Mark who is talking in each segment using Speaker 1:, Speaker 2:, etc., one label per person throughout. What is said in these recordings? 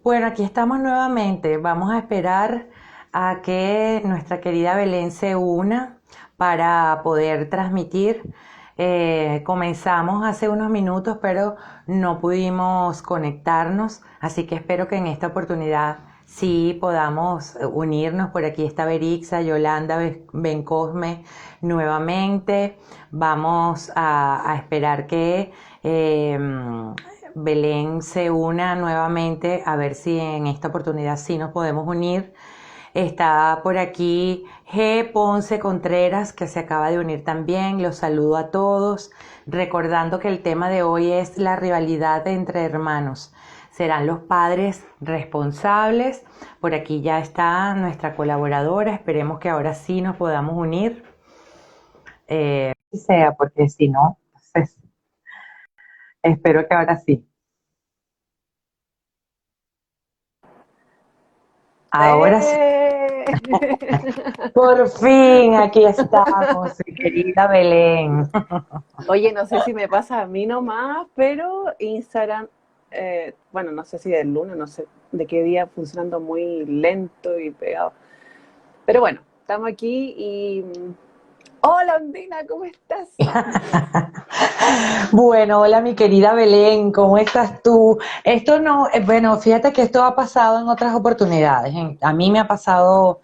Speaker 1: Bueno, aquí estamos nuevamente. Vamos a esperar a que nuestra querida Belén se una para poder transmitir. Comenzamos hace unos minutos, pero no pudimos conectarnos, así que espero que en esta oportunidad sí podamos unirnos. Por aquí está Berixa, Yolanda, Bencosme nuevamente. Vamos a esperar que Belén se una nuevamente, a ver si en esta oportunidad sí nos podemos unir. Está por aquí G. Ponce Contreras, que se acaba de unir también. Los saludo a todos, recordando que el tema de hoy es la rivalidad entre hermanos. Serán los padres responsables. Por aquí ya está nuestra colaboradora. Esperemos que ahora sí nos podamos unir. Sea, porque si no, pues, espero que ahora sí. Ahora sí.
Speaker 2: ¡Eh!
Speaker 1: Por fin, aquí estamos, mi querida Belén.
Speaker 2: Oye, no sé si me pasa a mí nomás, pero Instagram, bueno, no sé si del lunes, no sé de qué día, funcionando muy lento y pegado. Pero bueno, estamos aquí y... Hola, Andina, ¿cómo estás?
Speaker 1: Bueno, hola mi querida Belén, ¿cómo estás tú? Esto no, bueno, fíjate que esto ha pasado en otras oportunidades. A mí me ha pasado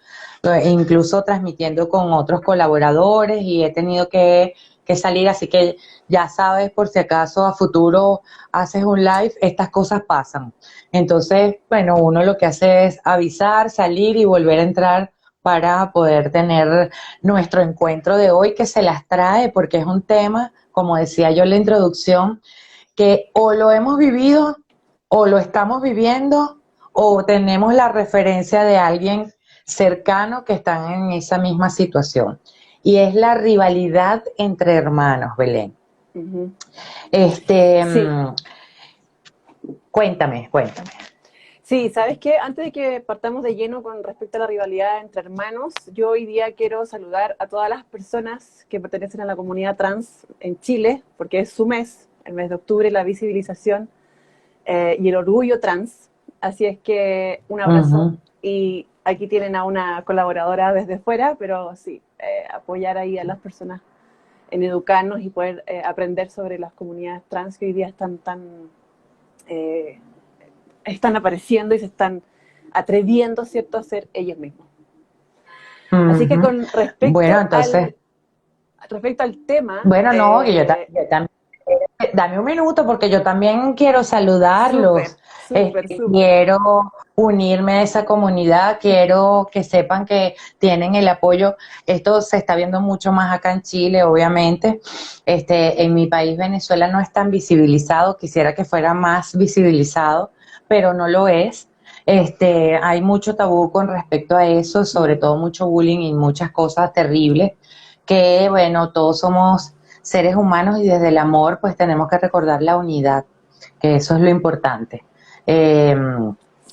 Speaker 1: incluso transmitiendo con otros colaboradores y he tenido que salir, así que ya sabes, por si acaso a futuro haces un live, estas cosas pasan. Entonces, bueno, uno lo que hace es avisar, salir y volver a entrar para poder tener nuestro encuentro de hoy que se las trae porque es un tema, como decía yo en la introducción, que o lo hemos vivido o lo estamos viviendo o tenemos la referencia de alguien cercano que está en esa misma situación. Y es la rivalidad entre hermanos, Belén.
Speaker 2: Ujú.
Speaker 1: Este,
Speaker 2: Sí,
Speaker 1: cuéntame.
Speaker 2: sí, ¿sabes qué? Antes de que partamos de lleno con respecto a la rivalidad entre hermanos, yo hoy día quiero saludar a todas las personas que pertenecen a la comunidad trans en Chile, porque es su mes, el mes de octubre, la visibilización y el orgullo trans. Así es que un abrazo
Speaker 1: Ujú.
Speaker 2: y aquí tienen a una colaboradora desde fuera, pero sí, apoyar ahí a las personas en educarnos y poder aprender sobre las comunidades trans que hoy día eh, están apareciendo y se están atreviendo, ¿cierto?, a ser ellos mismos. Así que
Speaker 1: Ujú.
Speaker 2: con
Speaker 1: Bueno, entonces,
Speaker 2: respecto al tema,
Speaker 1: bueno, no, que yo también, dame un minuto porque yo también quiero
Speaker 2: súper,
Speaker 1: saludarlos.
Speaker 2: súper, súper.
Speaker 1: Quiero unirme a esa comunidad, quiero que sepan que tienen el apoyo. Esto se está viendo mucho más acá en Chile, obviamente. En mi país, Venezuela, no es tan visibilizado. Quisiera que fuera más visibilizado, pero no lo es. Hay mucho tabú con respecto a eso, sobre todo mucho bullying y muchas cosas terribles que, bueno, todos somos seres humanos y desde el amor pues tenemos que recordar la unidad, que eso es lo importante. Eh,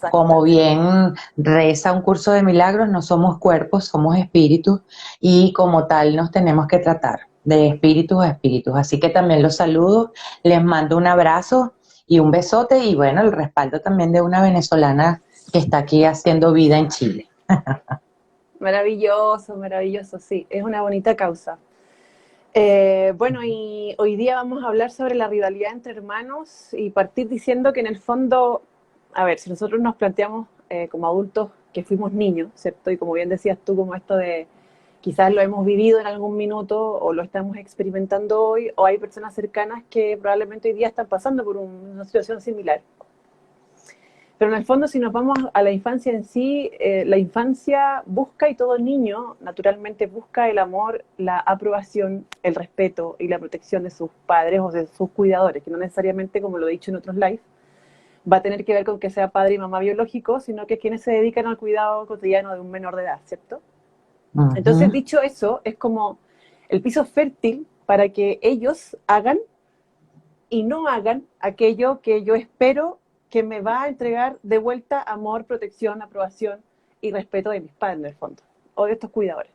Speaker 1: Como
Speaker 2: Exactamente.
Speaker 1: bien reza un curso de milagros, no somos cuerpos, somos espíritus y como tal nos tenemos que tratar de espíritus a espíritus. Así que también los saludo, les mando un abrazo y un besote y bueno, el respaldo también de una venezolana que está aquí haciendo vida en Chile.
Speaker 2: Maravilloso, maravilloso, sí, es una bonita causa. Bueno, y hoy día vamos a hablar sobre la rivalidad entre hermanos y partir diciendo que en el fondo, a ver, si nosotros nos planteamos como adultos que fuimos niños, ¿cierto? Y como bien decías tú, como esto de quizás lo hemos vivido en algún minuto o lo estamos experimentando hoy, o hay personas cercanas que probablemente hoy día están pasando por una situación similar. Pero en el fondo, si nos vamos a la infancia en sí, la infancia busca y todo niño naturalmente busca el amor, la aprobación, el respeto y la protección de sus padres o de sus cuidadores, que no necesariamente, como lo he dicho en otros lives, va a tener que ver con que sea padre y mamá biológico, sino que quienes se dedican al cuidado cotidiano de un menor de edad, ¿cierto? Entonces,
Speaker 1: Ujú.
Speaker 2: dicho eso, es como el piso fértil para que ellos hagan y no hagan aquello que yo espero que me va a entregar de vuelta amor, protección, aprobación y respeto de mis padres, en el fondo, o de estos cuidadores.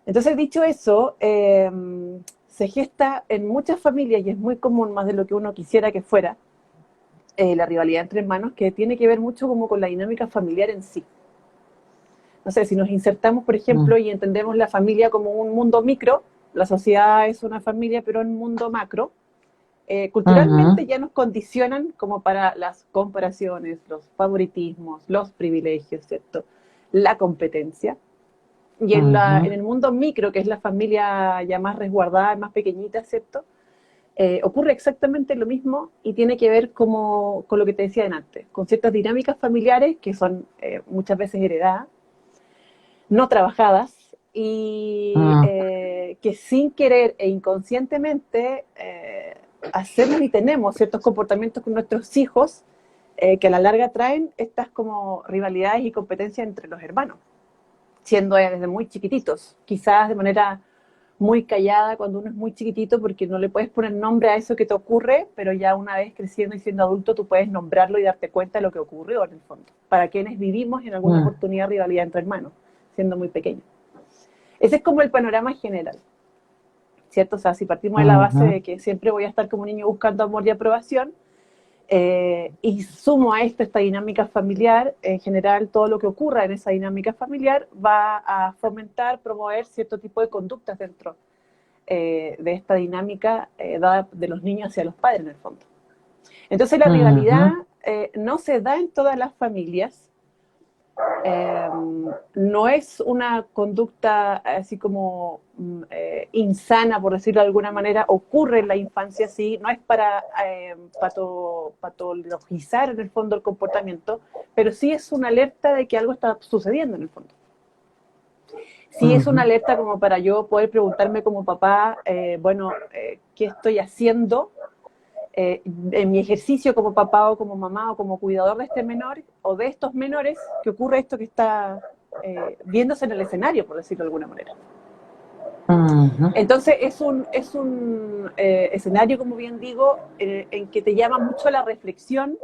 Speaker 2: Entonces, dicho eso, se gesta en muchas familias, y es muy común, más de lo que uno quisiera que fuera, la rivalidad entre hermanos, que tiene que ver mucho como con la dinámica familiar en sí. No sé, si nos insertamos, por ejemplo,
Speaker 1: mm,
Speaker 2: y entendemos la familia como un mundo micro, la sociedad es una familia, pero en un mundo macro, culturalmente
Speaker 1: ujú,
Speaker 2: ya nos condicionan como para las comparaciones, los favoritismos, los privilegios, ¿cierto? La competencia. Y en
Speaker 1: ujú,
Speaker 2: el mundo micro, que es la familia ya más resguardada, más pequeñita, ¿cierto? Ocurre exactamente lo mismo y tiene que ver como, con lo que te decía antes, con ciertas dinámicas familiares que son muchas veces heredadas, no trabajadas y
Speaker 1: mm,
Speaker 2: que sin querer e inconscientemente hacemos y tenemos ciertos comportamientos con nuestros hijos que a la larga traen estas como rivalidades y competencias entre los hermanos, siendo desde muy chiquititos, quizás de manera muy callada cuando uno es muy chiquitito porque no le puedes poner nombre a eso que te ocurre, pero ya una vez creciendo y siendo adulto tú puedes nombrarlo y darte cuenta de lo que ocurrió en el fondo. Para quienes vivimos en alguna
Speaker 1: mm,
Speaker 2: oportunidad rivalidad entre hermanos, siendo muy pequeños. Ese es como el panorama general, ¿cierto? O sea, si partimos de la base
Speaker 1: ujú,
Speaker 2: de que siempre voy a estar como niño buscando amor y aprobación, y sumo a esto esta dinámica familiar, en general todo lo que ocurra en esa dinámica familiar va a fomentar, promover cierto tipo de conductas dentro de esta dinámica dada de los niños hacia los padres en el fondo. Entonces la rivalidad
Speaker 1: ujú,
Speaker 2: no se da en todas las familias, no es una conducta así como insana, por decirlo de alguna manera, ocurre en la infancia, sí, no es para patologizar en el fondo el comportamiento, pero sí es una alerta de que algo está sucediendo en el fondo. Sí es una
Speaker 1: ujú,
Speaker 2: alerta como para yo poder preguntarme como papá, bueno, ¿qué estoy haciendo en mi ejercicio como papá o como mamá o como cuidador de este menor o de estos menores, que ocurre esto que está viéndose en el escenario, por decirlo de alguna manera?
Speaker 1: ujú,
Speaker 2: Entonces es un escenario, como bien digo, en que te llama mucho la reflexión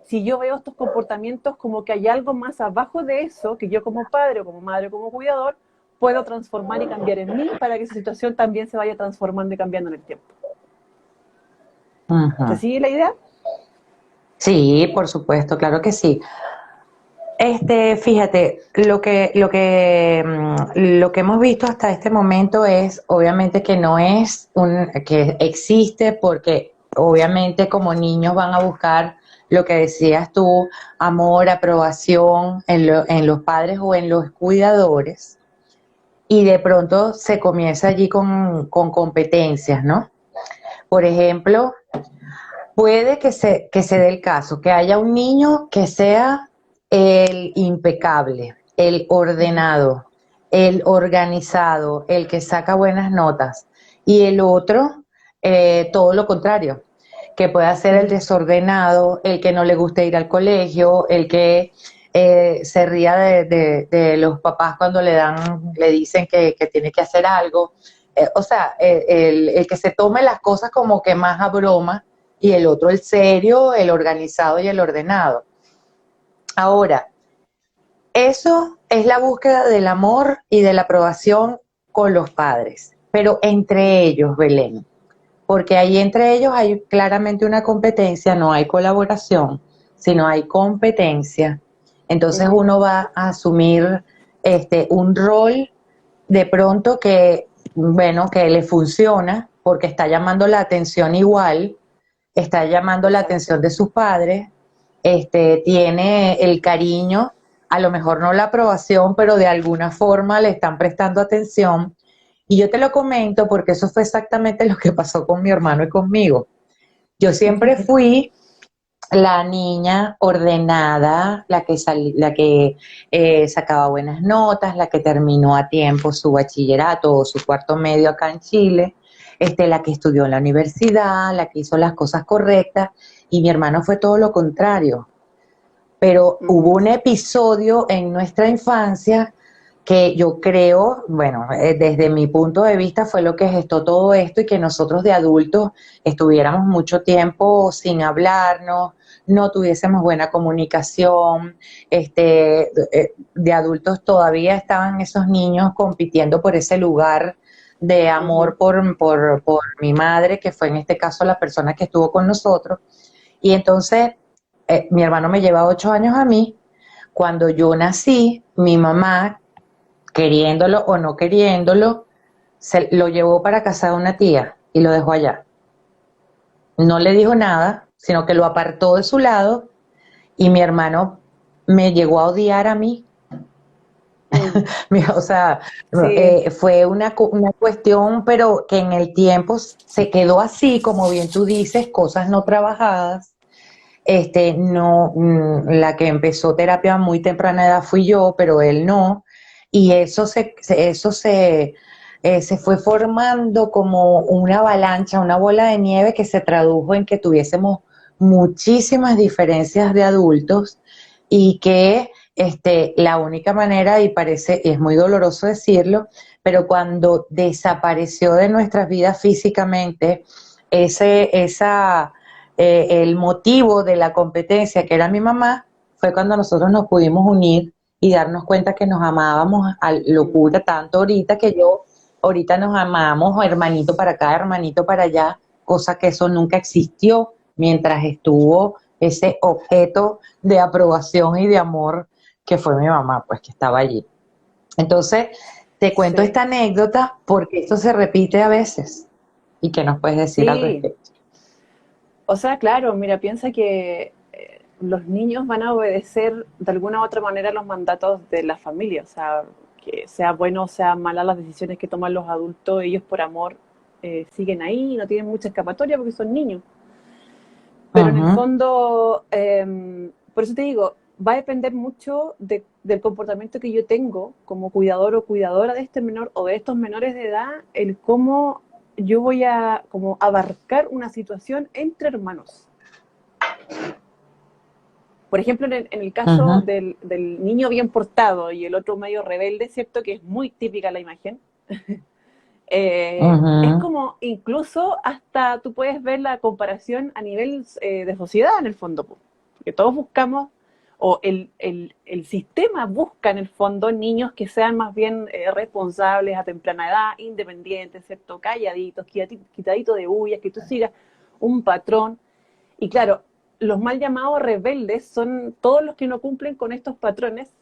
Speaker 2: si yo veo estos comportamientos como que hay algo más abajo de eso que yo como padre o como madre o como cuidador puedo transformar y cambiar en mí para que esa situación también se vaya transformando y cambiando en el tiempo. ¿Se
Speaker 1: ujú.
Speaker 2: sigue la idea?
Speaker 1: Sí, por supuesto, claro que sí. Fíjate, lo que hemos visto hasta este momento es, obviamente, que no es que existe porque, obviamente, como niños van a buscar lo que decías tú, amor, aprobación en los padres o en los cuidadores, y de pronto se comienza allí con competencias, ¿no? Por ejemplo, puede que se dé el caso, que haya un niño que sea el impecable, el
Speaker 2: Uh -huh.
Speaker 1: ordenado, el organizado, el que saca buenas notas, y el otro, todo lo contrario, que pueda ser
Speaker 2: Uh
Speaker 1: el
Speaker 2: -huh.
Speaker 1: desordenado, el que no le guste ir al colegio, el que se ría de los papás cuando le dicen que tiene que hacer algo. O sea, el que se tome las cosas como que más a broma y el otro el serio, el organizado y el ordenado. Ahora, eso es la búsqueda del amor y de la aprobación con los padres, pero entre ellos, Belén, porque ahí entre ellos hay claramente una competencia, no hay colaboración, sino hay competencia.
Speaker 2: Uh
Speaker 1: Entonces
Speaker 2: -huh.
Speaker 1: uno va a asumir un rol de pronto que, bueno, que le funciona porque está llamando la atención igual, está llamando la
Speaker 2: Exacto.
Speaker 1: atención de sus padres, tiene el cariño, a lo mejor no la aprobación, pero de alguna forma le están prestando atención. Y yo te lo comento porque eso fue exactamente lo que pasó con mi hermano y conmigo. Yo siempre fui la niña ordenada, la que sacaba buenas notas, la que terminó a tiempo su bachillerato o su cuarto medio acá en Chile, la que estudió en la universidad, la que hizo las cosas correctas, y mi hermano fue todo lo contrario. Pero
Speaker 2: Uh
Speaker 1: hubo
Speaker 2: -huh.
Speaker 1: un episodio en nuestra infancia que yo creo, bueno, desde mi punto de vista fue lo que gestó todo esto y que nosotros de adultos estuviéramos mucho tiempo sin hablarnos, no tuviésemos buena comunicación, de adultos todavía estaban esos niños compitiendo por ese lugar de
Speaker 2: Uh -huh.
Speaker 1: amor por mi madre, que fue en este caso la persona que estuvo con nosotros, Y entonces, mi hermano me lleva 8 años a mí. Cuando yo nací, mi mamá, queriéndolo o no queriéndolo, se lo llevó para casa de una tía y lo dejó allá. No le dijo nada, sino que lo apartó de su lado y mi hermano me llegó a odiar a mí.
Speaker 2: Mm,
Speaker 1: O sea,
Speaker 2: sí,
Speaker 1: fue una cuestión, pero que en el tiempo se quedó así, como bien tú dices, cosas no trabajadas. No, la que empezó terapia a muy temprana edad fui yo, pero él no. Y eso se fue formando como una avalancha, una bola de nieve que se tradujo en que tuviésemos muchísimas diferencias de adultos y que la única manera, y parece, y es muy doloroso decirlo, pero cuando desapareció de nuestras vidas físicamente, el motivo de la competencia, que era mi mamá, fue cuando nosotros nos pudimos unir y darnos cuenta que nos amábamos a
Speaker 2: mm,
Speaker 1: locura, tanto ahorita que yo, ahorita nos amamos, hermanito para acá, hermanito para allá, cosa que eso nunca existió mientras estuvo ese objeto de aprobación y de amor que fue mi mamá, pues que estaba allí. Entonces, te cuento
Speaker 2: sí,
Speaker 1: esta anécdota porque esto se repite a veces. ¿Y qué nos puedes decir al
Speaker 2: sí.
Speaker 1: respecto?
Speaker 2: O sea, claro, mira, piensa que los niños van a obedecer de alguna u otra manera los mandatos de la familia. O sea, que sea bueno o sea mala las decisiones que toman los adultos, ellos por amor siguen ahí y no tienen mucha escapatoria porque son niños. Pero en el
Speaker 1: Ujú,
Speaker 2: fondo, por eso te digo, va a depender mucho del comportamiento que yo tengo como cuidador o cuidadora de este menor o de estos menores de edad, el cómo yo voy a como abarcar una situación entre hermanos. Por ejemplo, en el caso
Speaker 1: ujú,
Speaker 2: del niño bien portado y el otro medio rebelde, ¿cierto? Que es muy típica la imagen. Es
Speaker 1: ujú,
Speaker 2: como incluso hasta tú puedes ver la comparación a nivel de sociedad en el fondo, porque todos buscamos, o el sistema busca en el fondo niños que sean más bien responsables a temprana edad, independientes, ¿cierto? Calladitos, quitaditos de huyas, que tú sigas un patrón. Y claro, los mal llamados rebeldes son todos los que no cumplen con estos patrones,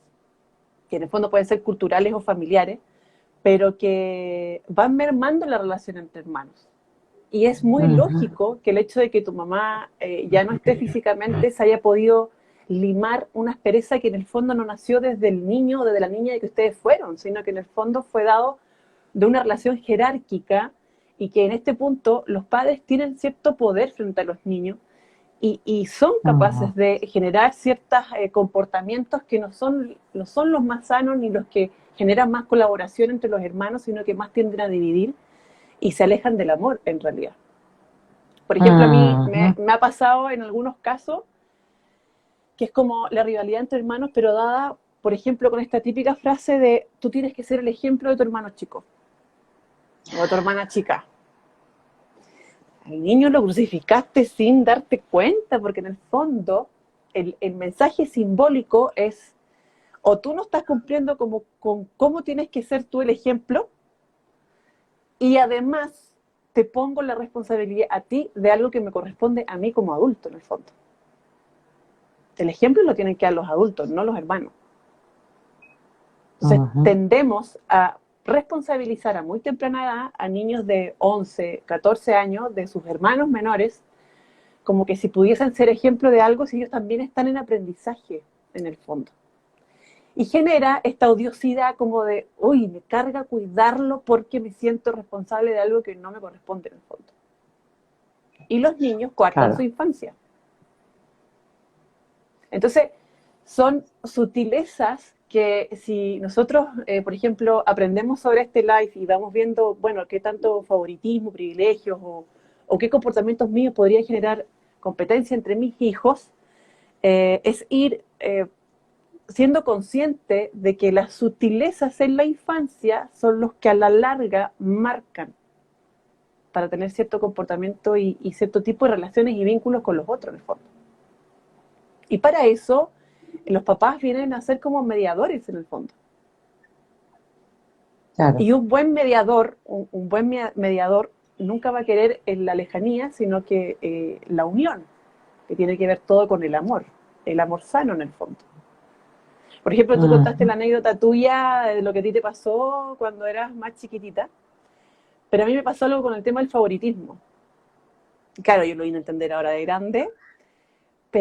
Speaker 2: que en el fondo pueden ser culturales o familiares, pero que van mermando la relación entre hermanos. Y es muy
Speaker 1: ujú,
Speaker 2: lógico que el hecho de que tu mamá ya no esté físicamente se haya podido limar una aspereza que en el fondo no nació desde el niño o desde la niña de que ustedes fueron, sino que en el fondo fue dado de una relación jerárquica y que en este punto los padres tienen cierto poder frente a los niños y son capaces
Speaker 1: ujú,
Speaker 2: de generar ciertos comportamientos que no son los más sanos ni los que generan más colaboración entre los hermanos, sino que más tienden a dividir y se alejan del amor en realidad. Por ejemplo, a mí
Speaker 1: ujú.
Speaker 2: me ha pasado en algunos casos que es como la rivalidad entre hermanos, pero dada, por ejemplo, con esta típica frase de tú tienes que ser el ejemplo de tu hermano chico o de tu hermana chica. Al niño lo crucificaste sin darte cuenta, porque en el fondo el mensaje simbólico es o tú no estás cumpliendo como, con cómo tienes que ser tú el ejemplo y además te pongo la responsabilidad a ti de algo que me corresponde a mí como adulto en el fondo. El ejemplo lo tienen que dar los adultos, no los hermanos. Entonces
Speaker 1: Ujú,
Speaker 2: tendemos a responsabilizar a muy temprana edad a niños de 11, 14 años de sus hermanos menores como que si pudiesen ser ejemplo de algo si ellos también están en aprendizaje en el fondo. Y genera esta odiosidad como de, uy, me carga cuidarlo porque me siento responsable de algo que no me corresponde en el fondo. Y los niños coartan su
Speaker 1: claro,
Speaker 2: infancia. Entonces, son sutilezas que si nosotros, por ejemplo, aprendemos sobre este live y vamos viendo, bueno, qué tanto favoritismo, privilegios o qué comportamientos míos podrían generar competencia entre mis hijos, es ir siendo consciente de que las sutilezas en la infancia son los que a la larga marcan para tener cierto comportamiento y cierto tipo de relaciones y vínculos con los otros, en el fondo. Y para eso, los papás vienen a ser como mediadores, en el fondo.
Speaker 1: claro.
Speaker 2: Y un buen mediador, un buen mediador nunca va a querer en la lejanía, sino que la unión. que tiene que ver todo con el amor sano en el fondo. Por ejemplo, tú contaste
Speaker 1: Ujú,
Speaker 2: la anécdota tuya de lo que a ti te pasó cuando eras más chiquitita, pero a mí me pasó algo con el tema del favoritismo. Claro, yo lo vine a entender ahora de grande,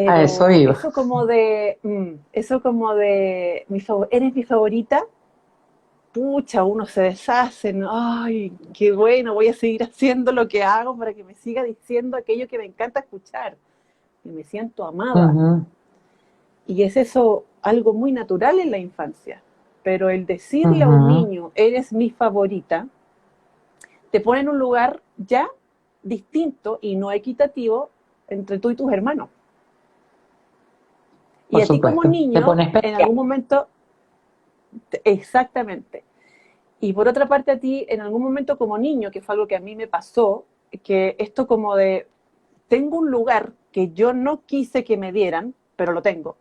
Speaker 1: a eso
Speaker 2: pero
Speaker 1: iba.
Speaker 2: eso como de, eres mi favorita, pucha, uno se deshace, ¿no? Ay, qué bueno, voy a seguir haciendo lo que hago para que me siga diciendo aquello que me encanta escuchar, que me siento amada.
Speaker 1: Ujú,
Speaker 2: Y es eso algo muy natural en la infancia. Pero el decirle a un
Speaker 1: ujú,
Speaker 2: niño, eres mi favorita, te pone en un lugar ya distinto y no equitativo entre tú y tus hermanos. Y
Speaker 1: por
Speaker 2: a ti como
Speaker 1: supuesto. Te
Speaker 2: niño,
Speaker 1: pone
Speaker 2: en
Speaker 1: especial.
Speaker 2: algún momento, exactamente. Y por otra parte a ti, en algún momento como niño, que fue algo que a mí me pasó, que esto como de, tengo un lugar que yo no quise que me dieran, pero lo tengo,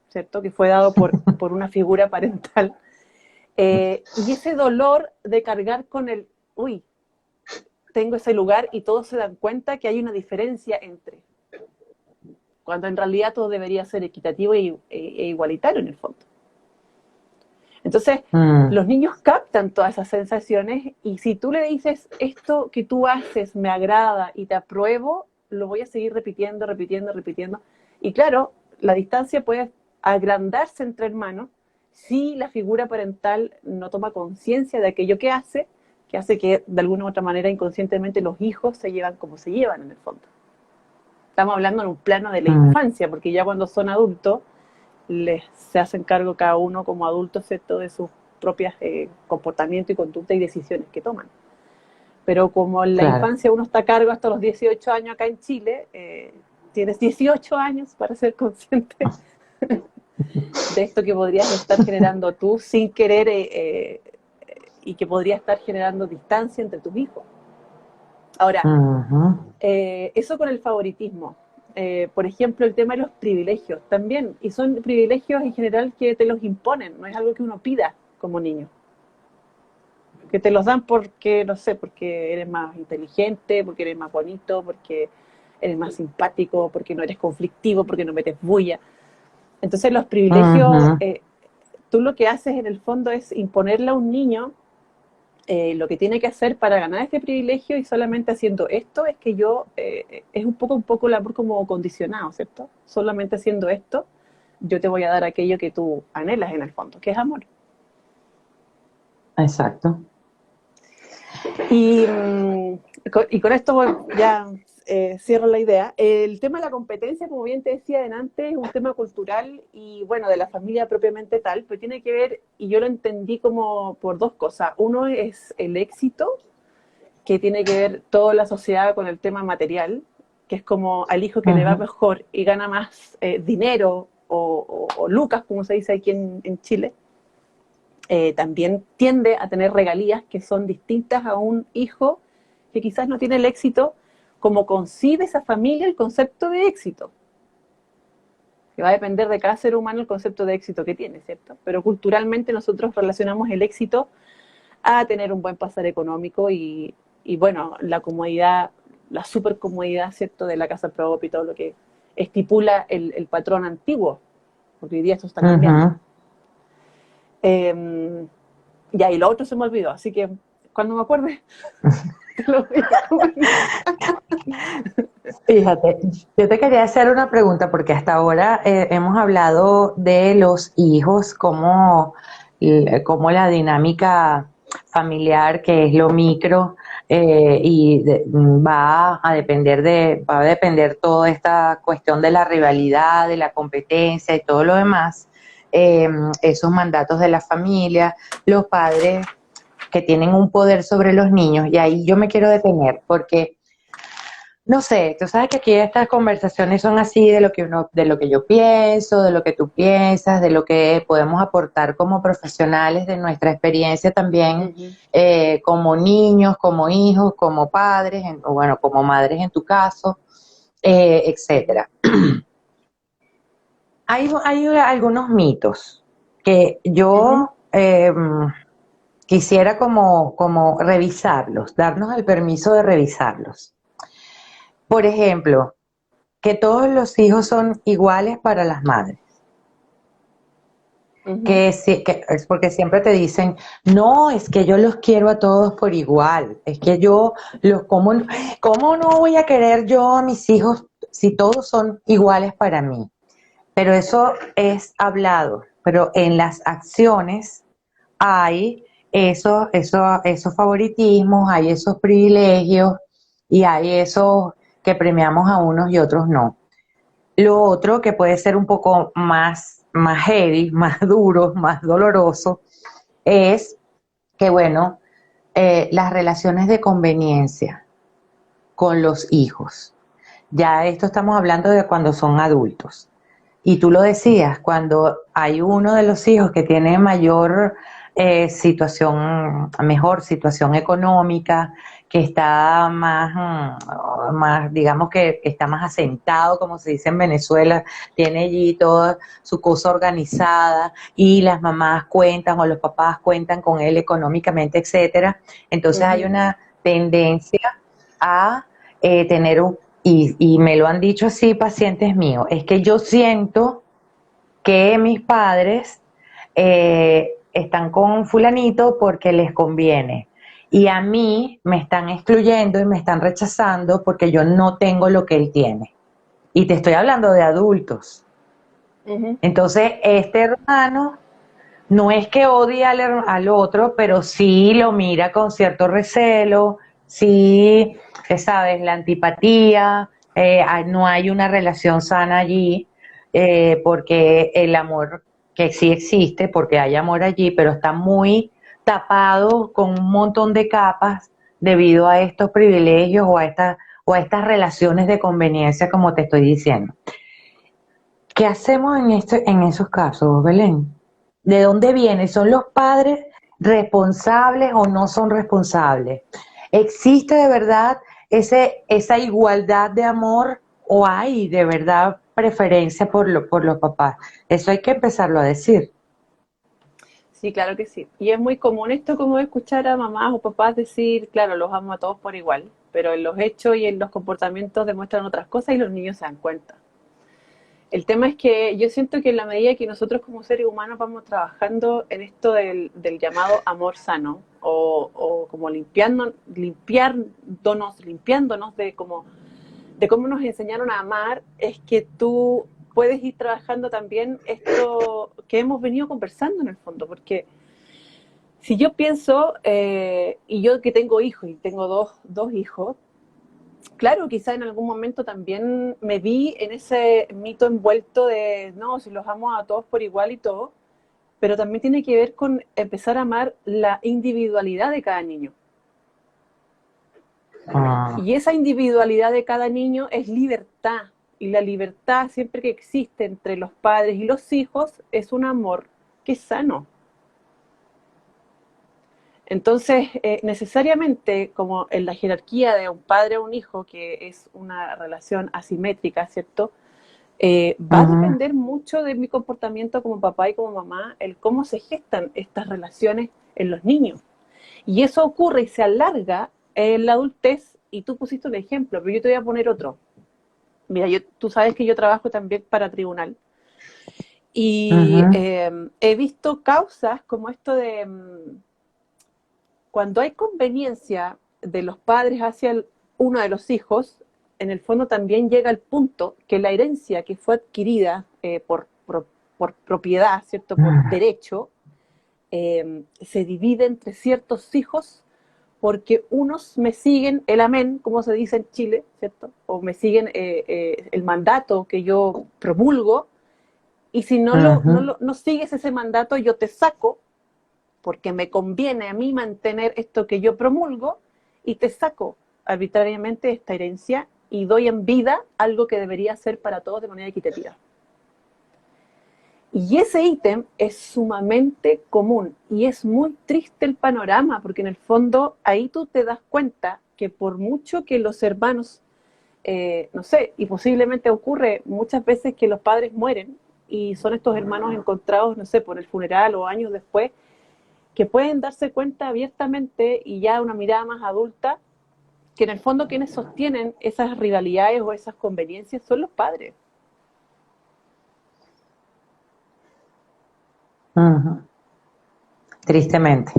Speaker 2: ¿cierto? Que fue dado por una figura parental. Y ese dolor de cargar con el, uy, tengo ese lugar y todos se dan cuenta que hay una diferencia entre, cuando en realidad todo debería ser equitativo e igualitario en el fondo. Entonces,
Speaker 1: Mm,
Speaker 2: los niños captan todas esas sensaciones y si tú le dices, esto que tú haces me agrada y te apruebo, lo voy a seguir repitiendo, repitiendo, repitiendo. Y claro, la distancia puede agrandarse entre hermanos si la figura parental no toma conciencia de aquello que hace que de alguna u otra manera inconscientemente los hijos se llevan como se llevan en el fondo. Estamos hablando en un plano de la
Speaker 1: mm,
Speaker 2: infancia, porque ya cuando son adultos, se hacen cargo cada uno como adulto, ¿cierto?, de sus propios comportamientos y conducta y decisiones que toman. Pero como en la
Speaker 1: claro.
Speaker 2: infancia uno está a cargo hasta los 18 años acá en Chile, tienes 18 años para ser consciente de esto que podrías estar generando tú sin querer y que podría estar generando distancia entre tus hijos. Ahora,
Speaker 1: Ujú,
Speaker 2: eso con el favoritismo. Por ejemplo, el tema de los privilegios también, y son privilegios en general que te los imponen, no es algo que uno pida como niño, que te los dan porque, no sé, porque eres más inteligente, porque eres más bonito, porque eres más simpático, porque no eres conflictivo, porque no metes bulla. Entonces los privilegios,
Speaker 1: ujú,
Speaker 2: tú lo que haces en el fondo es imponerle a un niño lo que tiene que hacer para ganar este privilegio y solamente haciendo esto es que yo, es un poco el amor como condicionado, ¿cierto? Solamente haciendo esto, yo te voy a dar aquello que tú anhelas en el fondo, que es amor.
Speaker 1: exacto.
Speaker 2: Y, y con esto ya cierro la idea. El tema de la competencia, como bien te decía antes, es un tema cultural y bueno, de la familia propiamente tal, pero tiene que ver, y yo lo entendí como por dos cosas. Uno es el éxito, que tiene que ver toda la sociedad con el tema material, que es como al hijo que le va
Speaker 1: Ujú,
Speaker 2: mejor y gana más dinero o lucas, como se dice aquí en Chile, también tiende a tener regalías que son distintas a un hijo que quizás no tiene el éxito como concibe esa familia el concepto de éxito, que va a depender de cada ser humano el concepto de éxito que tiene, ¿cierto? Pero culturalmente nosotros relacionamos el éxito a tener un buen pasar económico y bueno, la comodidad, la super comodidad, ¿cierto?, de la casa propia y todo lo que estipula el patrón antiguo, porque hoy día esto está cambiando.
Speaker 1: ujú.
Speaker 2: Ya, y lo otro se me olvidó, así que cuando me acuerde, te lo voy a comentar.
Speaker 1: Fíjate, yo te quería hacer una pregunta porque hasta ahora hemos hablado de los hijos, como la dinámica familiar, que es lo micro, va a depender toda esta cuestión de la rivalidad, de la competencia y todo lo demás, eh, esos mandatos de la familia, los padres que tienen un poder sobre los niños, y ahí yo me quiero detener porque no sé, tú sabes que aquí estas conversaciones son así de lo que yo pienso, de lo que tú piensas, de lo que podemos aportar como profesionales, de nuestra experiencia también,
Speaker 2: Ujú,
Speaker 1: como niños, como hijos, como padres, o bueno, como madres en tu caso,
Speaker 2: ujú,
Speaker 1: etcétera. Hay algunos mitos que
Speaker 2: ujú,
Speaker 1: yo quisiera como revisarlos, darnos el permiso de revisarlos. Por ejemplo, que todos los hijos son iguales para las madres.
Speaker 2: Ujú.
Speaker 1: Que, sí, que es porque siempre te dicen, no, es que yo los quiero a todos por igual, es que yo los, ¿cómo no voy a querer yo a mis hijos si todos son iguales para mí? Pero eso es hablado, pero en las acciones hay esos favoritismos, hay esos privilegios y hay esos que premiamos a unos y otros no. Lo otro que puede ser un poco más heavy, más duro, más doloroso, es que, bueno, las relaciones de conveniencia con los hijos. Ya esto estamos hablando de cuando son adultos. Y tú lo decías, cuando hay uno de los hijos que tiene mayor mejor situación económica, que está más, digamos que está más asentado, como se dice en Venezuela, tiene allí toda su cosa organizada y las mamás cuentan o los papás cuentan con él económicamente, etcétera. Entonces hay
Speaker 2: Ujú.
Speaker 1: una tendencia a tener y me lo han dicho así pacientes míos, es que yo siento que mis padres están con fulanito porque les conviene. Y a mí me están excluyendo y me están rechazando porque yo no tengo lo que él tiene. Y te estoy hablando de adultos.
Speaker 2: Ujú.
Speaker 1: Entonces, este hermano no es que odie al otro, pero sí lo mira con cierto recelo, sí, sabes, la antipatía, no hay una relación sana allí, porque el amor que sí existe, porque hay amor allí, pero está muy tapado con un montón de capas debido a estos privilegios o a estas relaciones de conveniencia, como te estoy diciendo. ¿Qué hacemos en esos casos, Belén? ¿De dónde vienen? ¿Son los padres responsables o no son responsables? ¿Existe de verdad esa igualdad de amor o hay de verdad preferencia por los papás? Eso hay que empezarlo a decir.
Speaker 2: Sí, claro que sí. Y es muy común esto como escuchar a mamás o papás decir, claro, los amo a todos por igual, pero en los hechos y en los comportamientos demuestran otras cosas y los niños se dan cuenta. El tema es que yo siento que en la medida que nosotros como seres humanos vamos trabajando en esto del llamado amor sano o como limpiándonos de cómo nos enseñaron a amar, es que tú puedes ir trabajando también esto que hemos venido conversando en el fondo, porque si yo pienso, y yo que tengo hijos y tengo dos hijos, claro, quizá en algún momento también me vi en ese mito envuelto de, no, si los amo a todos por igual y todo, pero también tiene que ver con empezar a amar la individualidad de cada niño.
Speaker 1: Ah,
Speaker 2: Y esa individualidad de cada niño es libertad. Y la libertad siempre que existe entre los padres y los hijos es un amor que es sano. Entonces, necesariamente, como en la jerarquía de un padre a un hijo, que es una relación asimétrica, ¿cierto? Va a
Speaker 1: ujú,
Speaker 2: depender mucho de mi comportamiento como papá y como mamá, el cómo se gestan estas relaciones en los niños. Y eso ocurre y se alarga en la adultez, y tú pusiste un ejemplo, pero yo te voy a poner otro. Mira, tú sabes que yo trabajo también para tribunal y
Speaker 1: ujú,
Speaker 2: he visto causas como esto de cuando hay conveniencia de los padres hacia uno de los hijos, en el fondo también llega el punto que la herencia que fue adquirida por propiedad, ¿cierto? Por derecho, se divide entre ciertos hijos porque unos me siguen el amén, como se dice en Chile, ¿cierto? O me siguen el mandato que yo promulgo, y si
Speaker 1: ujú.
Speaker 2: no sigues ese mandato, yo te saco porque me conviene a mí mantener esto que yo promulgo y te saco arbitrariamente esta herencia y doy en vida algo que debería ser para todos de manera equitativa. Y ese ítem es sumamente común y es muy triste el panorama porque en el fondo ahí tú te das cuenta que por mucho que los hermanos, no sé, y posiblemente ocurre muchas veces que los padres mueren y son estos hermanos encontrados, no sé, por el funeral o años después, que pueden darse cuenta abiertamente y ya una mirada más adulta que en el fondo quienes sostienen esas rivalidades o esas conveniencias son los padres.
Speaker 1: Ujú. Tristemente.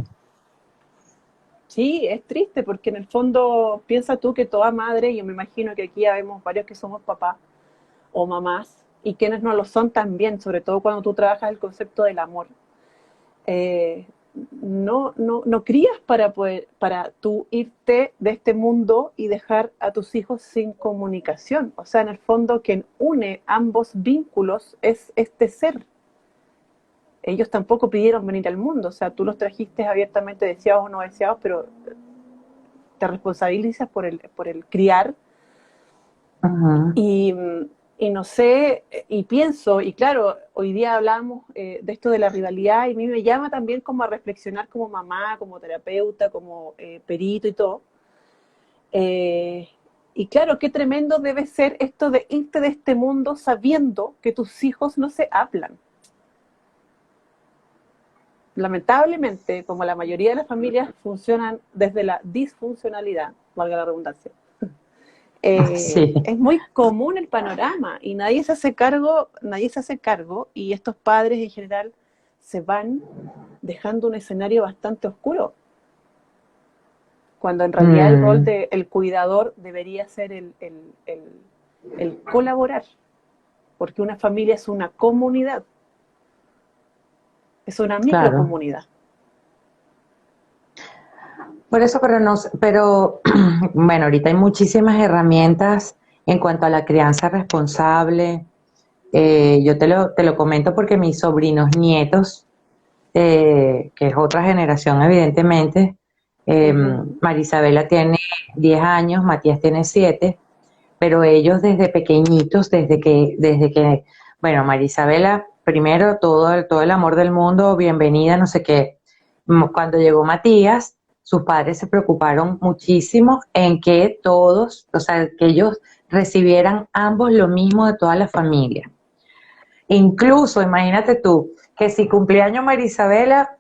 Speaker 2: Sí, es triste porque en el fondo piensa tú que toda madre, yo me imagino que aquí ya vemos varios que somos papás o mamás y quienes no lo son también, sobre todo cuando tú trabajas el concepto del amor. Eh, no crías para tú irte de este mundo y dejar a tus hijos sin comunicación. O sea, en el fondo quien une ambos vínculos es este ser. Ellos tampoco pidieron venir al mundo, o sea, tú los trajiste abiertamente deseados o no deseados, pero te responsabilizas por el criar
Speaker 1: Ujú.
Speaker 2: y, y no sé, y pienso, y claro, hoy día hablamos de esto de la rivalidad y a mí me llama también como a reflexionar como mamá, como terapeuta, como perito y todo. Eh, y claro, qué tremendo debe ser esto de irte de este mundo sabiendo que tus hijos no se hablan. Lamentablemente, como la mayoría de las familias funcionan desde la disfuncionalidad, valga la redundancia,
Speaker 1: Sí,
Speaker 2: es muy común el panorama y nadie se hace cargo y estos padres en general se van dejando un escenario bastante oscuro, cuando en realidad el rol
Speaker 1: mm,
Speaker 2: del cuidador debería ser el colaborar, porque una familia es una comunidad, es una
Speaker 1: claro.
Speaker 2: microcomunidad.
Speaker 1: Por eso, pero no, pero bueno, ahorita hay muchísimas herramientas en cuanto a la crianza responsable. Yo te lo comento porque mis sobrinos nietos, que es otra generación evidentemente,
Speaker 2: Uh-huh.
Speaker 1: Marisabela tiene 10 años, Matías tiene 7, pero ellos desde pequeñitos, bueno, Marisabela, primero todo el amor del mundo, bienvenida, no sé qué. Cuando llegó Matías, sus padres se preocuparon muchísimo en que todos, o sea, que ellos recibieran ambos lo mismo de toda la familia. Incluso, imagínate tú, que si cumpleaños Marisabela,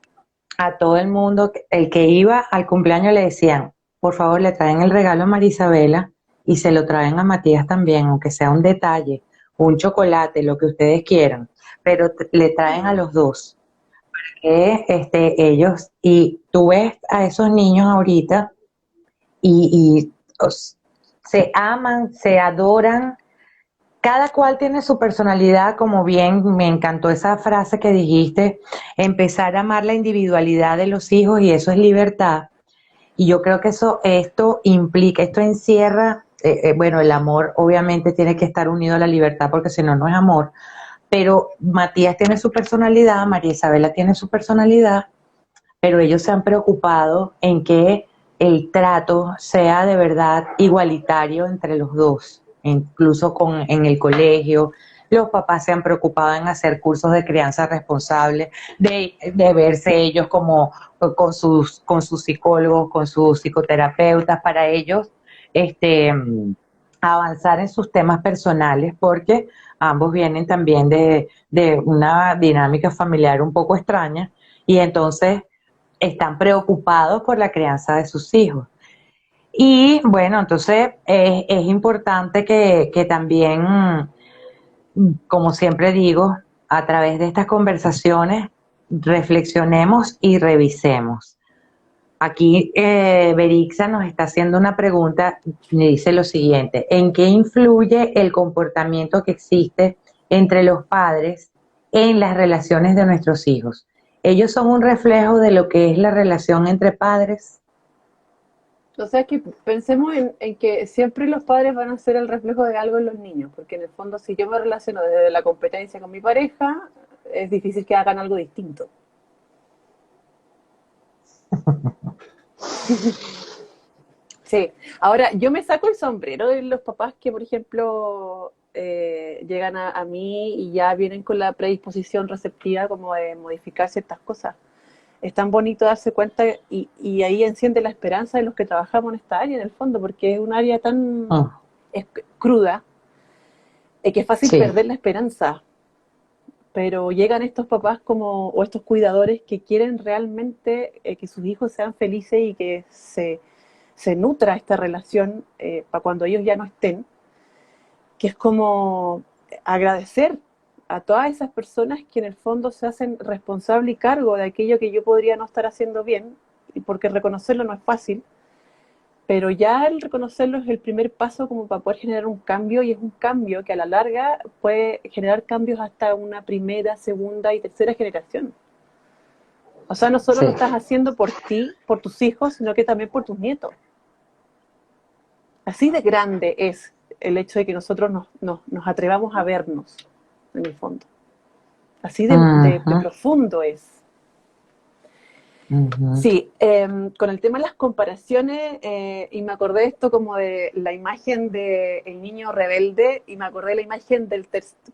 Speaker 1: a todo el mundo, el que iba al cumpleaños le decían, por favor le traen el regalo a Marisabela y se lo traen a Matías también, aunque sea un detalle, un chocolate, lo que ustedes quieran, pero le traen a los dos, que ellos, y tú ves a esos niños ahorita y se aman, se adoran, cada cual tiene su personalidad, como bien me encantó esa frase que dijiste, empezar a amar la individualidad de los hijos y eso es libertad. Y yo creo que esto implica, esto encierra, bueno, el amor obviamente tiene que estar unido a la libertad porque si no, no es amor. Pero Matías tiene su personalidad, María Isabela tiene su personalidad, pero ellos se han preocupado en que el trato sea de verdad igualitario entre los dos, incluso en el colegio. Los papás se han preocupado en hacer cursos de crianza responsable, de verse ellos como con sus psicólogos, con sus psicoterapeutas, para ellos este, avanzar en sus temas personales, porque ambos vienen también de una dinámica familiar un poco extraña, y entonces están preocupados por la crianza de sus hijos. Y bueno, entonces es importante que también, como siempre digo, a través de estas conversaciones reflexionemos y revisemos. Aquí Berixa nos está haciendo una pregunta, me dice lo siguiente, ¿en qué influye el comportamiento que existe entre los padres en las relaciones de nuestros hijos? ¿Ellos son un reflejo de lo que es la relación entre padres?
Speaker 2: O sea, que pensemos en que siempre los padres van a ser el reflejo de algo en los niños, porque en el fondo si yo me relaciono desde la competencia con mi pareja, es difícil que hagan algo distinto. Sí, ahora yo me saco el sombrero de los papás que, por ejemplo, llegan a mí y ya vienen con la predisposición receptiva como de modificar ciertas cosas. Es tan bonito darse cuenta y ahí enciende la esperanza de los que trabajamos en esta área, en el fondo, porque es un área tan
Speaker 1: Mm,
Speaker 2: cruda que es fácil
Speaker 1: sí,
Speaker 2: perder la esperanza, pero llegan estos papás como, o estos cuidadores que quieren realmente que sus hijos sean felices y que se nutra esta relación para cuando ellos ya no estén, que es como agradecer a todas esas personas que en el fondo se hacen responsable y cargo de aquello que yo podría no estar haciendo bien, y porque reconocerlo no es fácil, pero ya el reconocerlo es el primer paso como para poder generar un cambio, y es un cambio que a la larga puede generar cambios hasta una primera, segunda y tercera generación. O sea, no solo lo
Speaker 1: Sí.
Speaker 2: estás haciendo por ti, por tus hijos, sino que también por tus nietos. Así de grande es el hecho de que nosotros nos atrevamos a vernos, en el fondo. Así de
Speaker 1: Ujú,
Speaker 2: profundo es.
Speaker 1: ujú.
Speaker 2: Sí, con el tema de las comparaciones, y me acordé de esto como de la imagen del niño rebelde, y me acordé de la imagen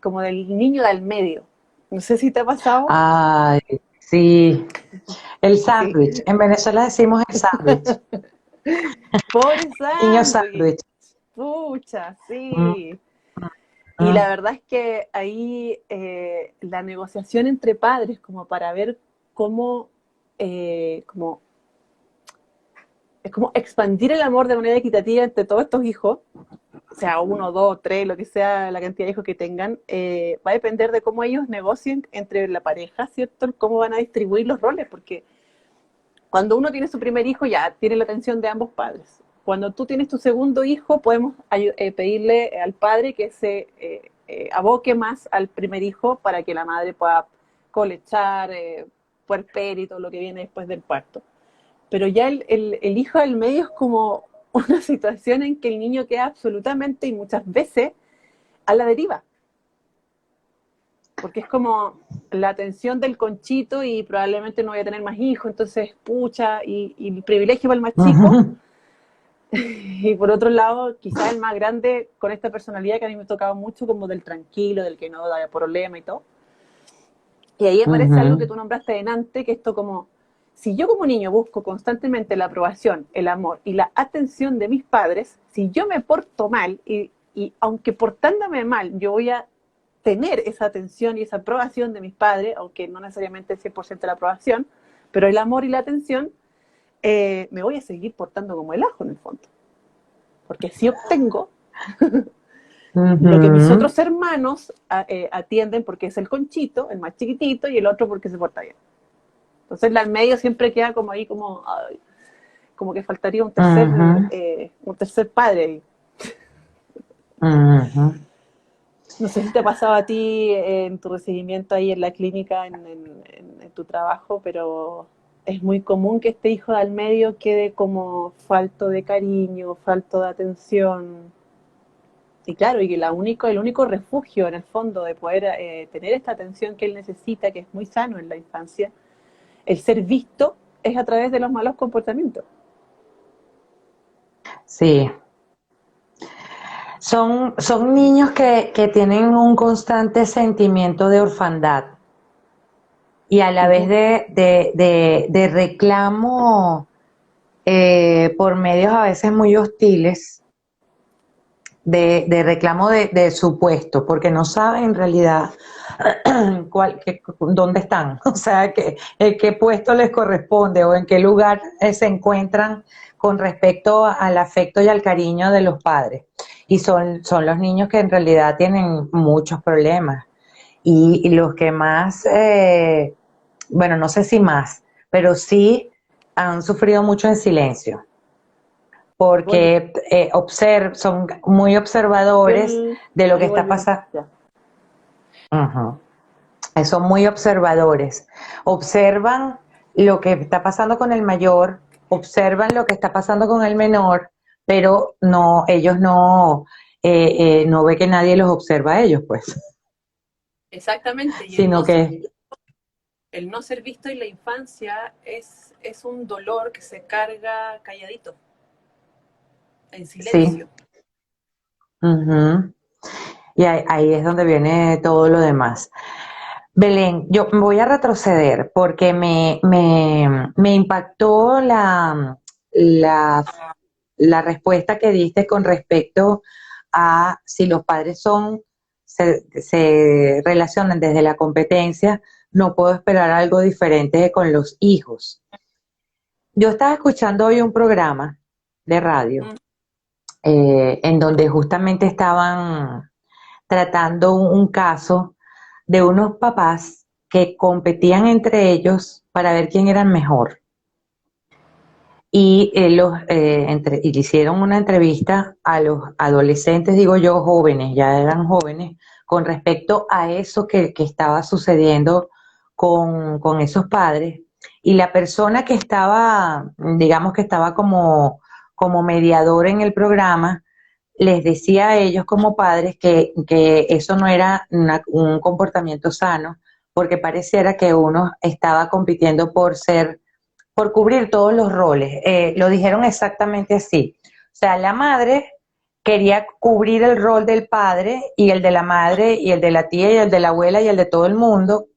Speaker 2: como del niño del medio. No sé si te ha pasado.
Speaker 1: Ay, sí, el
Speaker 2: Sí.
Speaker 1: sándwich. En Venezuela decimos el sándwich.
Speaker 2: Pobre
Speaker 1: Niño
Speaker 2: sándwich.
Speaker 1: sándwich.
Speaker 2: Pucha,
Speaker 1: Mm,
Speaker 2: sí. Y la
Speaker 1: mm,
Speaker 2: verdad es que ahí la negociación entre padres, como para ver cómo, como, es como expandir el amor de manera equitativa entre todos estos hijos, o sea, uno, dos, tres, lo que sea la cantidad de hijos que tengan, va a depender de cómo ellos negocien entre la pareja, ¿cierto? Cómo van a distribuir los roles, porque cuando uno tiene su primer hijo ya tiene la atención de ambos padres. Cuando tú tienes tu segundo hijo, podemos pedirle al padre que se aboque más al primer hijo para que la madre pueda colechar, puerperio, lo que viene después del parto. Pero ya el hijo del medio es como una situación en que el niño queda absolutamente y muchas veces a la deriva, porque es como la atención del conchito y probablemente no voy a tener más hijos, entonces pucha, y el privilegio para el más chico,
Speaker 1: ujú,
Speaker 2: y por otro lado, quizás el más grande con esta personalidad que a mí me tocaba mucho, como del tranquilo, del que no da problema y todo. Y ahí aparece algo que
Speaker 1: ujú.
Speaker 2: tú nombraste delante, que esto como, si yo como niño busco constantemente la aprobación, el amor y la atención de mis padres, si yo me porto mal y aunque portándome mal yo voy a tener esa atención y esa aprobación de mis padres, aunque no necesariamente el 100% la aprobación, pero el amor y la atención, me voy a seguir portando como el ajo en el fondo. Porque si obtengo lo que mis
Speaker 1: Ujú.
Speaker 2: otros hermanos atienden porque es el conchito, el más chiquitito, y el otro porque se porta bien. Entonces la al medio siempre queda como ahí, como, ay, como que faltaría
Speaker 1: Ujú,
Speaker 2: un tercer padre ahí.
Speaker 1: ujú.
Speaker 2: No sé si te ha pasado a ti en tu recibimiento ahí en la clínica, en tu trabajo, pero es muy común que este hijo de al medio quede como falto de cariño, falto de atención. Y claro, y que el único refugio en el fondo de poder tener esta atención que él necesita, que es muy sano en la infancia, el ser visto, es a través de los malos comportamientos.
Speaker 1: Sí, son niños que tienen un constante sentimiento de orfandad y a la vez
Speaker 2: Ujú.
Speaker 1: de reclamo por medios a veces muy hostiles, de reclamo de su puesto, porque no saben en realidad dónde están, o sea, qué puesto les corresponde o en qué lugar se encuentran con respecto al afecto y al cariño de los padres. Y son los niños que en realidad tienen muchos problemas. Y los que más, bueno, no sé si más, pero sí han sufrido mucho en silencio,
Speaker 2: Bueno,
Speaker 1: porque son muy
Speaker 2: yo
Speaker 1: observadores de lo que está
Speaker 2: igual,
Speaker 1: pasando.
Speaker 2: ya.
Speaker 1: Ujú. Son muy observadores. Observan lo que está pasando con el mayor, observan lo que está pasando con el menor, pero no, ellos no ve que nadie los observa a ellos, pues,
Speaker 2: Exactamente, y
Speaker 1: sino que
Speaker 2: el no ser visto en la infancia es un dolor que se carga calladito, en
Speaker 1: sí.
Speaker 2: silencio.
Speaker 1: Ujú. Y ahí es donde viene todo lo demás. Belén, yo me voy a retroceder porque me impactó la, la respuesta que diste con respecto a si los padres se relacionan desde la competencia, no puedo esperar algo diferente con los hijos. Yo estaba escuchando hoy un programa de radio,
Speaker 2: Mm.
Speaker 1: en donde justamente estaban tratando un caso de unos papás que competían entre ellos para ver quién era mejor. Y, y le hicieron una entrevista a los adolescentes, digo yo, jóvenes, ya eran jóvenes, con respecto a eso que estaba sucediendo con esos padres. Y la persona que estaba, digamos que estaba como mediador en el programa, les decía a ellos como padres que eso no era un comportamiento sano, porque pareciera que uno estaba compitiendo por cubrir todos los roles. Lo dijeron exactamente así. O sea, la madre quería cubrir el rol del padre y el de la madre y el de la tía y el de la abuela y el de todo el mundo,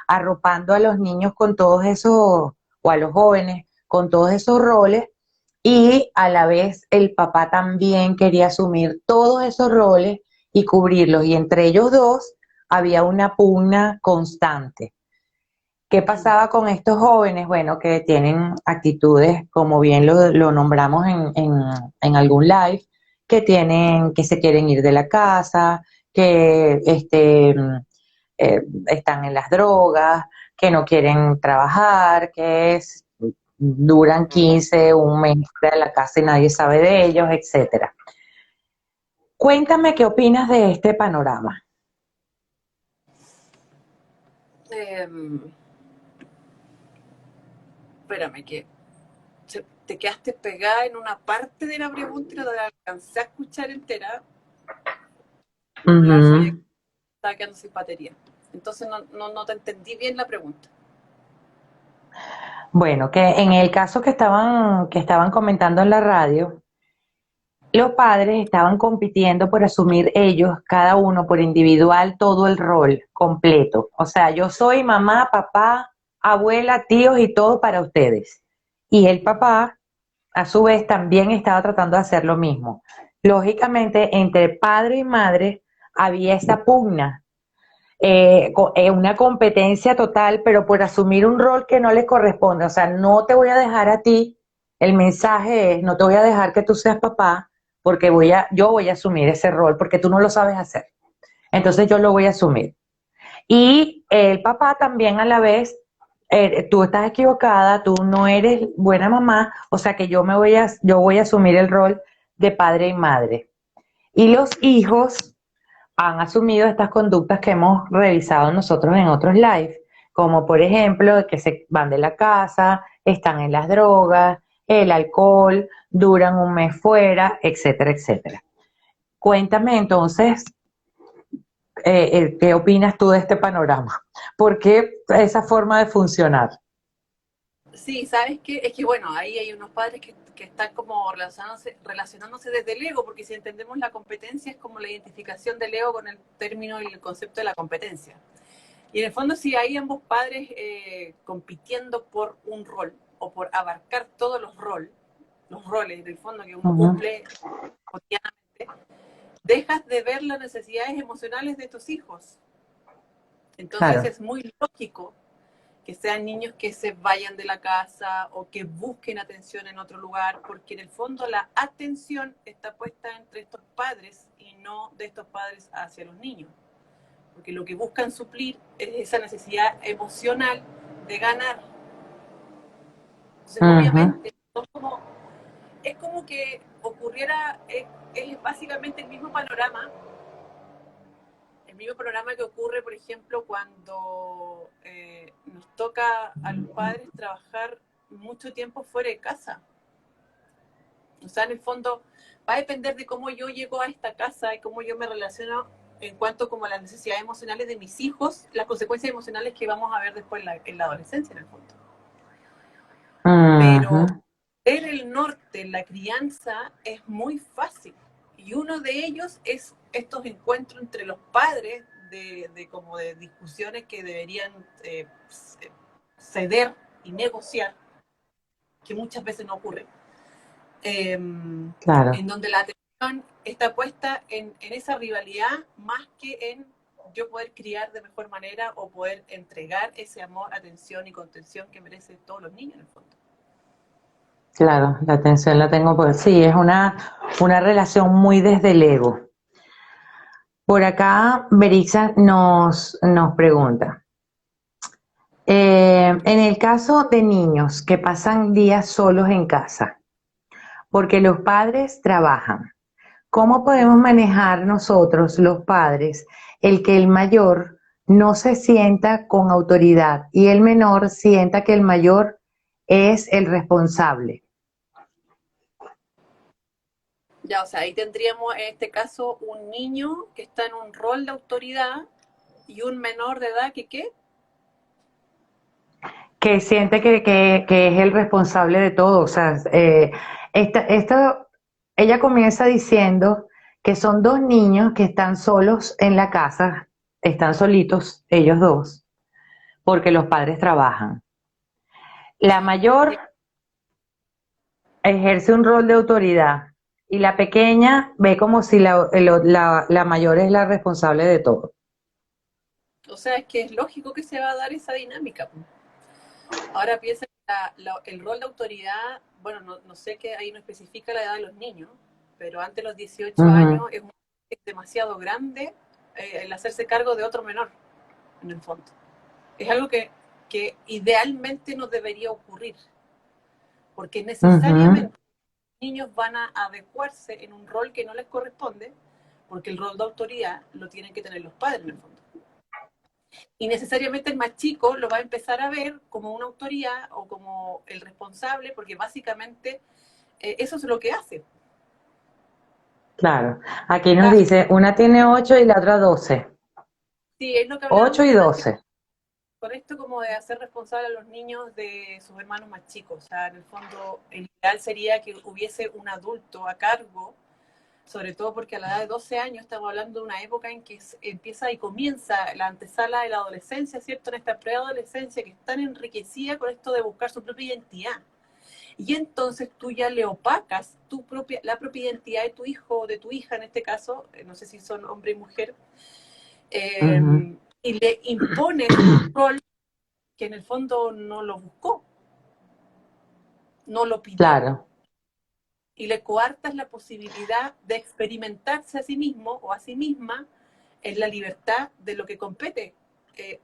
Speaker 1: arropando a los niños con todos esos, o a los jóvenes con todos esos roles, y a la vez el papá también quería asumir todos esos roles y cubrirlos, y entre ellos dos había una pugna constante. ¿Qué
Speaker 2: Mm.
Speaker 1: pasaba con estos jóvenes? Bueno, que tienen actitudes, como bien lo nombramos en algún live, que se quieren ir de la casa, que están en las drogas, que no quieren trabajar, duran 15, un mes fuera de la casa y nadie sabe de ellos, etcétera. Cuéntame qué opinas de este panorama.
Speaker 2: Em, Espérame, que te quedaste pegada en una parte de la pregunta y no la alcancé a escuchar entera por un lado sabía que
Speaker 1: Ujú.
Speaker 2: estaba quedando sin batería. Entonces no te entendí bien la pregunta.
Speaker 1: Bueno, que en el caso que estaban comentando en la radio, los padres estaban compitiendo por asumir ellos, cada uno por individual, todo el rol completo. O sea, yo soy mamá, papá, abuela, tíos y todo para ustedes. Y el papá, a su vez, también estaba tratando de hacer lo mismo. Lógicamente, entre padre y madre había esa pugna, una competencia total, pero por asumir un rol que no les corresponde. O sea, no te voy a dejar a ti, el mensaje es, no te voy a dejar que tú seas papá, porque yo voy a asumir ese rol, porque tú no lo sabes hacer. Entonces yo lo voy a asumir. Y el papá también a la vez, tú estás equivocada, tú no eres buena mamá, o sea que yo voy a asumir el rol de padre y madre. Y los hijos han asumido estas conductas que hemos revisado nosotros en otros live, como por ejemplo que se van de la casa, están en las drogas, el alcohol, duran un mes fuera, etcétera, etcétera. Cuéntame entonces, ¿qué opinas tú de este panorama? ¿Por qué esa forma de funcionar?
Speaker 2: Sí, ¿sabes qué? Es que bueno, ahí hay unos padres que están como relacionándose desde el ego, porque si entendemos la competencia es como la identificación del ego con el término y el concepto de la competencia. Y en el fondo, si hay ambos padres compitiendo por un rol o por abarcar todos los roles del fondo que uno
Speaker 1: Ujú.
Speaker 2: cumple cotidianamente, dejas de ver las necesidades emocionales de tus hijos. Entonces
Speaker 1: Claro.
Speaker 2: es muy lógico que sean niños que se vayan de la casa o que busquen atención en otro lugar, porque en el fondo la atención está puesta entre estos padres y no de estos padres hacia los niños, porque lo que buscan suplir es esa necesidad emocional de ganar. Entonces,
Speaker 1: Ujú.
Speaker 2: obviamente, es como que ocurriera, es básicamente el mismo panorama que ocurre, por ejemplo, cuando nos toca a los padres trabajar mucho tiempo fuera de casa. O sea, en el fondo va a depender de cómo yo llego a esta casa y cómo yo me relaciono en cuanto como a las necesidades emocionales de mis hijos, las consecuencias emocionales que vamos a ver después en la adolescencia, en el fondo.
Speaker 1: Ujú.
Speaker 2: Pero ver el norte en la crianza es muy fácil. Y uno de ellos es estos encuentros entre los padres como de discusiones que deberían ceder y negociar, que muchas veces no ocurre,
Speaker 1: Claro.
Speaker 2: en donde la atención está puesta en esa rivalidad más que en yo poder criar de mejor manera o poder entregar ese amor, atención y contención que merecen todos los niños en el fondo.
Speaker 1: Claro, la atención la tengo por sí, es una relación muy desde el ego. Por acá, Berixa nos pregunta, en el caso de niños que pasan días solos en casa, porque los padres trabajan, ¿cómo podemos manejar nosotros, los padres, el que el mayor no se sienta con autoridad y el menor sienta que el mayor es el responsable?
Speaker 2: Ya, o sea, ahí tendríamos en este caso un niño que está en un rol de autoridad y un menor de edad que, ¿qué?
Speaker 1: Que siente que es el responsable de todo. O sea, ella comienza diciendo que son dos niños que están solos en la casa, están solitos, ellos dos, porque los padres trabajan. La mayor ejerce un rol de autoridad y la pequeña ve como si la mayor es la responsable de todo.
Speaker 2: O sea, es que es lógico que se va a dar esa dinámica. Ahora piensa que el rol de autoridad, bueno, no sé que ahí no especifica la edad de los niños, pero antes de los 18
Speaker 1: Ujú,
Speaker 2: años es demasiado grande el hacerse cargo de otro menor, en el fondo. Es algo que idealmente no debería ocurrir, porque
Speaker 1: ujú,
Speaker 2: necesariamente los niños van a adecuarse en un rol que no les corresponde, porque el rol de autoridad lo tienen que tener los padres, en el fondo. Y necesariamente el más chico lo va a empezar a ver como una autoridad o como el responsable, porque básicamente eso es lo que hace.
Speaker 1: claro. Aquí nos
Speaker 2: Va,
Speaker 1: dice, una tiene 8 y la otra 12.
Speaker 2: sí, es lo que
Speaker 1: 8
Speaker 2: hablábamos
Speaker 1: y
Speaker 2: delante
Speaker 1: 12.
Speaker 2: con esto como de hacer responsable a los niños de sus hermanos más chicos. O sea, en el fondo, el ideal sería que hubiese un adulto a cargo, sobre todo porque a la edad de 12 años estamos hablando de una época en que empieza y comienza la antesala de la adolescencia, ¿cierto? En esta preadolescencia que es tan enriquecida con esto de buscar su propia identidad. Y entonces tú ya le opacas la propia identidad de tu hijo o de tu hija, en este caso, no sé si son hombre y mujer,
Speaker 1: Ujú,
Speaker 2: y le impones un rol que en el fondo no lo buscó, no lo pidió,
Speaker 1: claro.
Speaker 2: y le coartas la posibilidad de experimentarse a sí mismo o a sí misma en la libertad de lo que compete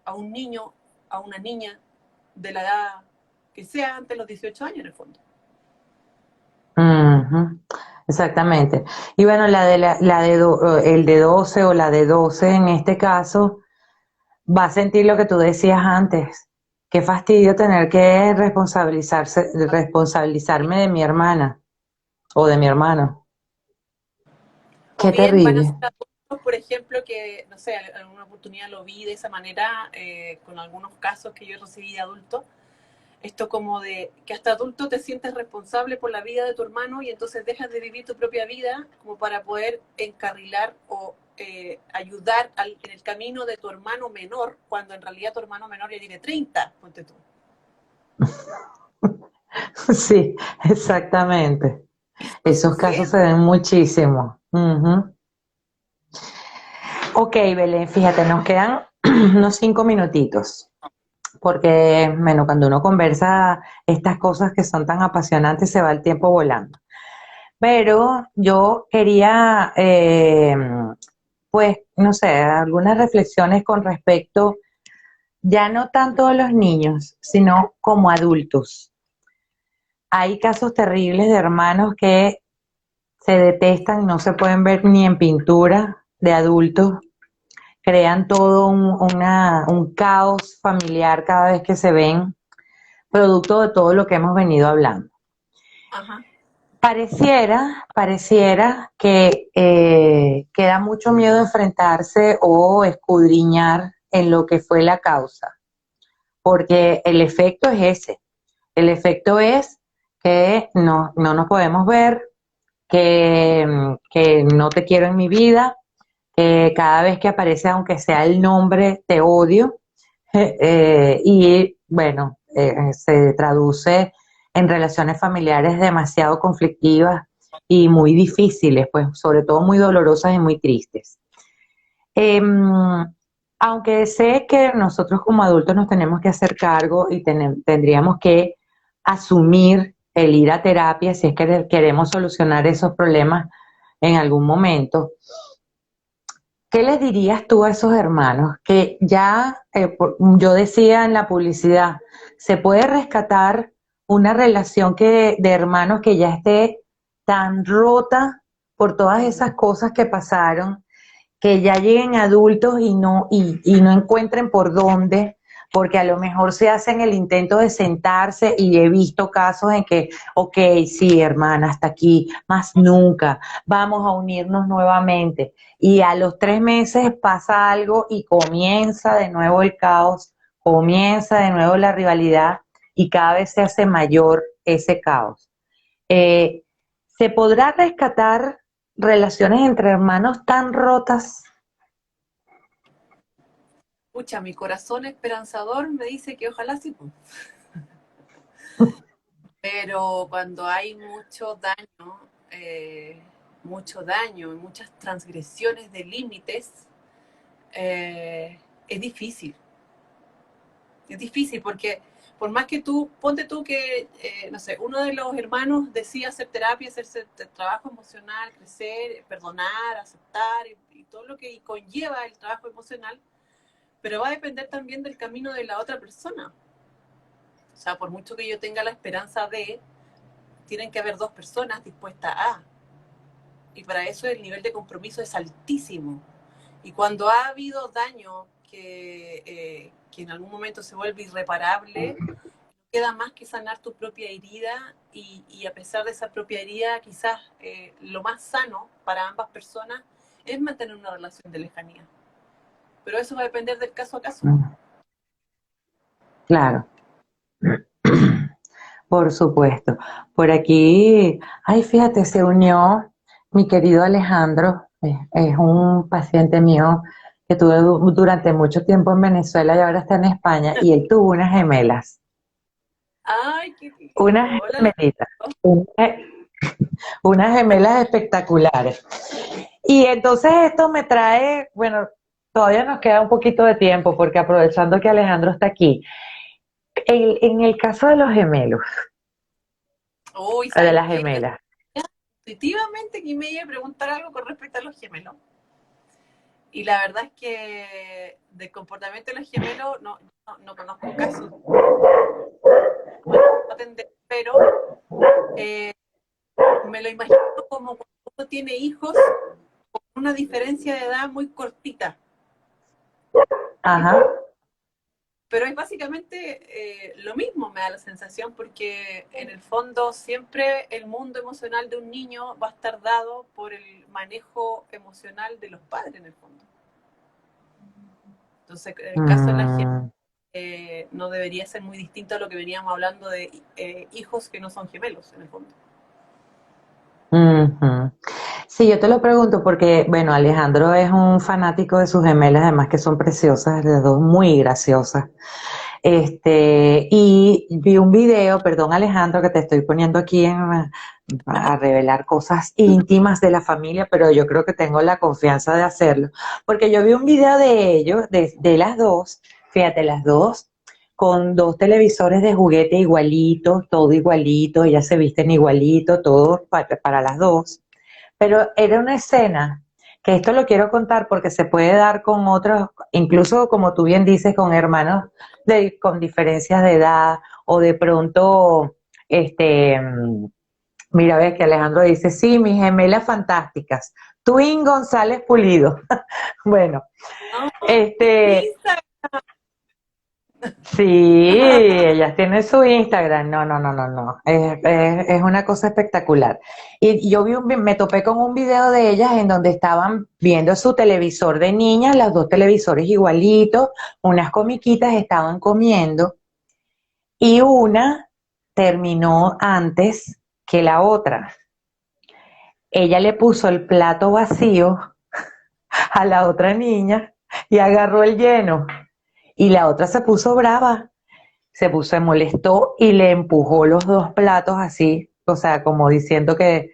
Speaker 2: a un niño, a una niña de la edad que sea antes de los 18 años en el fondo.
Speaker 1: Ujú, exactamente. Y bueno, el de 12 o la de 12 en este caso va a sentir lo que tú decías antes. Qué fastidio tener que responsabilizarme de mi hermana o de mi hermano.
Speaker 2: O
Speaker 1: Qué
Speaker 2: bien van a ser
Speaker 1: terrible.
Speaker 2: adultos, por ejemplo, que, no sé, en alguna oportunidad lo vi de esa manera, con algunos casos que yo recibí de adultos, esto como de que hasta adulto te sientes responsable por la vida de tu hermano y entonces dejas de vivir tu propia vida como para poder encarrilar o ayudar en el camino de tu hermano menor, cuando en realidad tu hermano menor ya tiene 30, ponte tú.
Speaker 1: Sí, exactamente.
Speaker 2: Esto
Speaker 1: Esos casos se
Speaker 2: sucede.
Speaker 1: ven muchísimo. Ujú. Ok, Belén, fíjate, nos quedan unos 5 minutitos. Porque, bueno, cuando uno conversa estas cosas que son tan apasionantes, se va el tiempo volando. Pero yo quería, pues, no sé, algunas reflexiones con respecto, ya no tanto a los niños, sino como adultos. Hay casos terribles de hermanos que se detestan, no se pueden ver ni en pintura de adultos, crean todo un caos familiar cada vez que se ven, producto de todo lo que hemos venido hablando.
Speaker 2: Ajá.
Speaker 1: Pareciera que queda mucho miedo enfrentarse o escudriñar en lo que fue la causa, porque el efecto es ese. El efecto es que no nos podemos ver, que no te quiero en mi vida, que cada vez que aparece, aunque sea el nombre, te odio. Y bueno, se traduce en relaciones familiares demasiado conflictivas y muy difíciles, pues sobre todo muy dolorosas y muy tristes. Aunque sé que nosotros como adultos nos tenemos que hacer cargo y tendríamos que asumir el ir a terapia si es que queremos solucionar esos problemas en algún momento. ¿Qué les dirías tú a esos hermanos que ya, yo decía en la publicidad, se puede rescatar una relación de hermanos que ya esté tan rota por todas esas cosas que pasaron, que ya lleguen adultos y no encuentren por dónde, porque a lo mejor se hacen el intento de sentarse y he visto casos en que, ok, sí, hermana, hasta aquí, más nunca, vamos a unirnos nuevamente. Y a los 3 meses pasa algo y comienza de nuevo el caos, comienza de nuevo la rivalidad y cada vez se hace mayor ese caos. Eh, ¿Se podrá rescatar relaciones entre hermanos tan rotas?
Speaker 2: Pucha, mi corazón esperanzador me dice que ojalá sí, pues. Pero cuando hay mucho daño y muchas transgresiones de límites, es difícil. Es difícil porque por más que tú, ponte tú que, no sé, uno de los hermanos decía hacer terapia, hacerse trabajo emocional, crecer, perdonar, aceptar y todo lo que conlleva el trabajo emocional, pero va a depender también del camino de la otra persona. O sea, por mucho que yo tenga la esperanza de, tienen que haber dos personas dispuestas a. Y para eso el nivel de compromiso es altísimo. Y cuando ha habido daño que en algún momento se vuelve irreparable, queda más que sanar tu propia herida y a pesar de esa propia herida, quizás lo más sano para ambas personas es mantener una relación de lejanía. Pero eso va a depender del caso a caso.
Speaker 1: Claro, por supuesto. Por aquí, ay, fíjate, se unió mi querido Alejandro, es un paciente mío que tuve durante mucho tiempo en Venezuela y ahora está en España y él tuvo unas gemelas,
Speaker 2: Ay, qué lindo.
Speaker 1: unas
Speaker 2: Hola,
Speaker 1: gemelitas,
Speaker 2: Alejandro.
Speaker 1: unas, unas gemelas espectaculares. Y entonces esto me trae, bueno, todavía nos queda un poquito de tiempo porque aprovechando que Alejandro está aquí, en el caso de los gemelos,
Speaker 2: Uy,
Speaker 1: de
Speaker 2: ¿sabes
Speaker 1: las
Speaker 2: qué? Yo
Speaker 1: gemelas.
Speaker 2: intuitivamente que me iba a preguntar algo con respecto a los gemelos. Y la verdad es que del comportamiento de los gemelos no conozco casos, atender, pero eh, me lo imagino como cuando uno tiene hijos con una diferencia de edad muy cortita.
Speaker 1: Ajá.
Speaker 2: Pero es básicamente lo mismo, me da la sensación, porque en el fondo siempre el mundo emocional de un niño va a estar dado por el manejo emocional de los padres en el fondo. Entonces, en el caso de la gente,
Speaker 1: Mm,
Speaker 2: no debería ser muy distinto a lo que veníamos hablando de hijos que no son gemelos, en el fondo.
Speaker 1: ujú. Sí, yo te lo pregunto porque, bueno, Alejandro es un fanático de sus gemelas, además que son preciosas, las dos muy graciosas. Y vi un video, perdón Alejandro, que te estoy poniendo aquí a revelar cosas íntimas de la familia, pero yo creo que tengo la confianza de hacerlo, porque yo vi un video de ellos, de las dos, fíjate, las dos, con dos televisores de juguete igualitos, todo igualito, ellas se visten igualito, todo para las dos, pero era una escena que esto lo quiero contar porque se puede dar con otros, incluso como tú bien dices, con hermanos con diferencias de edad o de pronto, este, mira, ves que Alejandro dice, sí, mis gemelas fantásticas, Twin González Pulido. Bueno,
Speaker 2: No,
Speaker 1: este,
Speaker 2: Instagram.
Speaker 1: sí, ellas tienen su Instagram. No, no, no, no, no. Es una cosa espectacular. Y yo me topé con un video de ellas en donde estaban viendo su televisor de niñas, los dos televisores igualitos, unas comiquitas estaban comiendo y una terminó antes que la otra. Ella le puso el plato vacío a la otra niña y agarró el lleno. Y la otra se puso brava. Se molestó y le empujó los dos platos así, o sea, como diciendo que,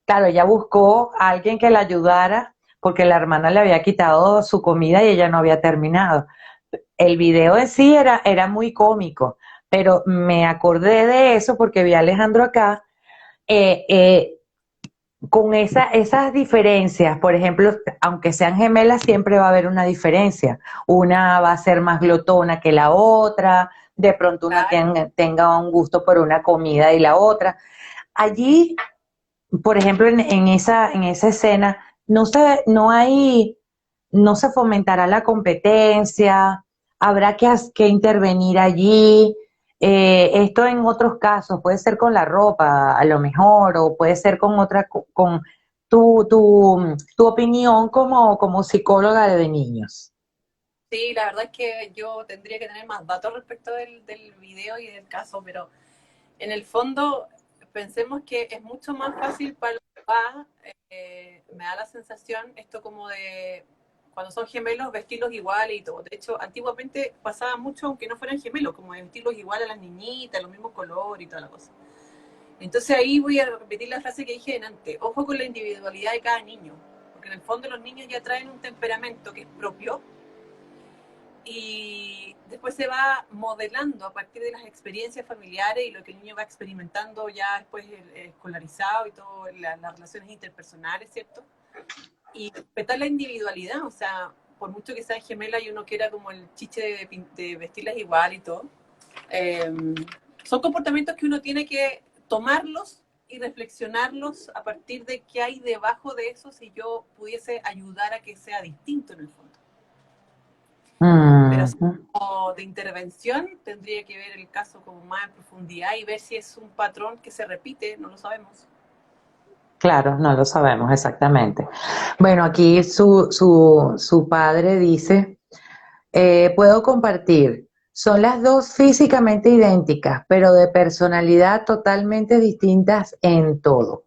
Speaker 1: claro, ella buscó a alguien que la ayudara porque la hermana le había quitado su comida y ella no había terminado. El video en sí era muy cómico, pero me acordé de eso porque vi a Alejandro acá, eh, eh, con esas diferencias, por ejemplo, aunque sean gemelas, siempre va a haber una diferencia. Una va a ser más glotona que la otra, de pronto una
Speaker 2: Claro.
Speaker 1: tenga un gusto por una comida y la otra. Allí, por ejemplo, en esa escena, no se fomentará la competencia, habrá que intervenir allí. Esto en otros casos, puede ser con la ropa, a lo mejor, o puede ser con con tu opinión como psicóloga de niños.
Speaker 2: Sí, la verdad es que yo tendría que tener más datos respecto del video y del caso, pero en el fondo pensemos que es mucho más fácil para los papás, me da la sensación, esto como de cuando son gemelos, vestirlos iguales y todo. De hecho, antiguamente pasaba mucho, aunque no fueran gemelos, como de vestirlos igual a las niñitas, los mismos colores y toda la cosa. Entonces ahí voy a repetir la frase que dije antes, ojo con la individualidad de cada niño, porque en el fondo los niños ya traen un temperamento que es propio y después se va modelando a partir de las experiencias familiares y lo que el niño va experimentando ya después escolarizado y todo, las relaciones interpersonales, ¿cierto? Y respetar la individualidad, o sea, por mucho que sean gemelas y uno quiera como el chiche de vestirlas igual y todo, eh, son comportamientos que uno tiene que tomarlos y reflexionarlos a partir de qué hay debajo de eso si yo pudiese ayudar a que sea distinto en el fondo. Pero así
Speaker 1: Ujú.
Speaker 2: como de intervención tendría que ver el caso como más en profundidad y ver si es un patrón que se repite, no lo sabemos.
Speaker 1: Claro, no lo sabemos exactamente. Bueno, aquí su padre dice, puedo compartir, son las dos físicamente idénticas, pero de personalidad totalmente distintas en todo.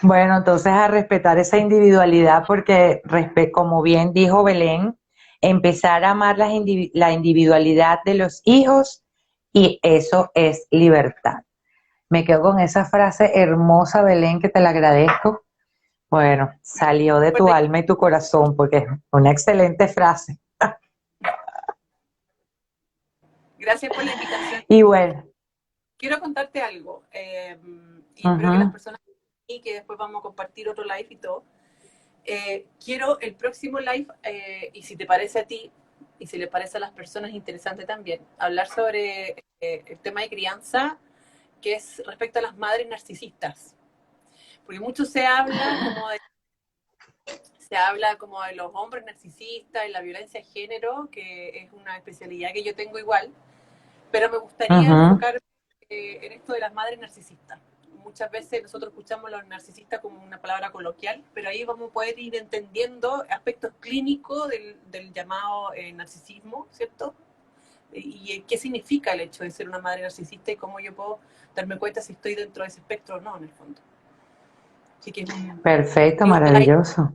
Speaker 1: Bueno, entonces a respetar esa individualidad porque, como bien dijo Belén, empezar a amar la individualidad de los hijos y eso es libertad. Me quedo con esa frase hermosa, Belén, que te la agradezco. Bueno, salió de
Speaker 2: Pues
Speaker 1: tu alma y tu corazón porque es una excelente frase.
Speaker 2: gracias por la invitación.
Speaker 1: Y bueno,
Speaker 2: Quiero contarte algo y espero que las
Speaker 1: ujú,
Speaker 2: personas y que después vamos a compartir otro live y todo. Quiero el próximo live, y si te parece a ti y si le parece a las personas interesante también, hablar sobre el tema de crianza que es respecto a las madres narcisistas. Porque mucho se habla como de los hombres narcisistas y la violencia de género, que es una especialidad que yo tengo igual, pero me gustaría
Speaker 1: ujú,
Speaker 2: enfocar en esto de las madres narcisistas. Muchas veces nosotros escuchamos los narcisistas como una palabra coloquial, pero ahí vamos a poder ir entendiendo aspectos clínicos del llamado narcisismo, ¿cierto? Y qué significa el hecho de ser una madre narcisista y cómo yo puedo darme cuenta si estoy dentro de ese espectro o no, en el fondo. Así que
Speaker 1: perfecto,
Speaker 2: es un live.
Speaker 1: maravilloso.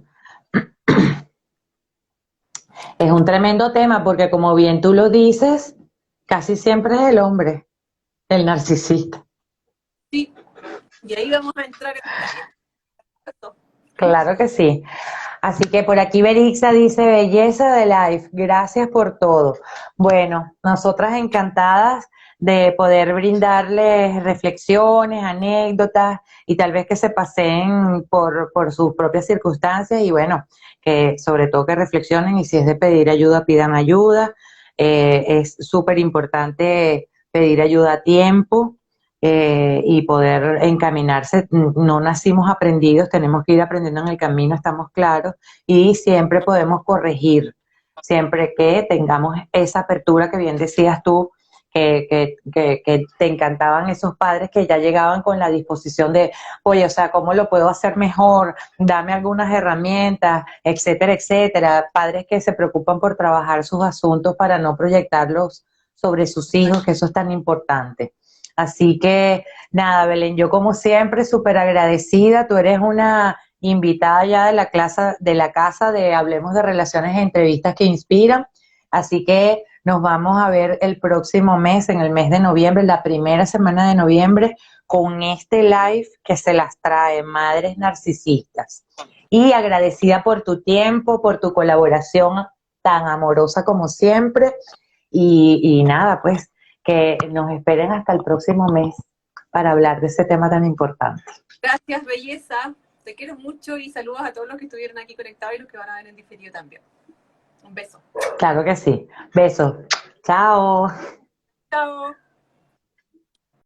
Speaker 1: Es un tremendo tema porque como bien tú lo dices, casi siempre es el hombre, el narcisista.
Speaker 2: Sí, y ahí vamos a entrar en detalle. ¿Cierto?
Speaker 1: Claro que sí. Así que por aquí Berixa dice, belleza de life, gracias por todo. Bueno, nosotras encantadas de poder brindarles reflexiones, anécdotas y tal vez que se paseen por sus propias circunstancias y bueno, que sobre todo que reflexionen y si es de pedir ayuda, pidan ayuda. Es súper importante pedir ayuda a tiempo y poder encaminarse. No nacimos aprendidos, tenemos que ir aprendiendo en el camino, estamos claros, y siempre podemos corregir, siempre que tengamos esa apertura que bien decías tú, que te encantaban esos padres que ya llegaban con la disposición de, oye, o sea, ¿cómo lo puedo hacer mejor? Dame algunas herramientas, etcétera, etcétera. Padres que se preocupan por trabajar sus asuntos para no proyectarlos sobre sus hijos, que eso es tan importante. Así que nada, Belén, yo como siempre súper agradecida, tú eres una invitada ya de la casa de Hablemos de Relaciones e Entrevistas que Inspiran, así que nos vamos a ver el próximo mes, en el mes de noviembre, la primera semana de noviembre, con este live que se las trae Madres Narcisistas. Y agradecida por tu tiempo, por tu colaboración tan amorosa como siempre, y nada, pues que nos esperen hasta el próximo mes para hablar de ese tema tan importante.
Speaker 2: Gracias, belleza. Te quiero mucho y saludos a todos los que estuvieron aquí conectados y los que van a ver en diferido también. Un beso.
Speaker 1: Claro que sí. Besos. Chao.
Speaker 2: Chao.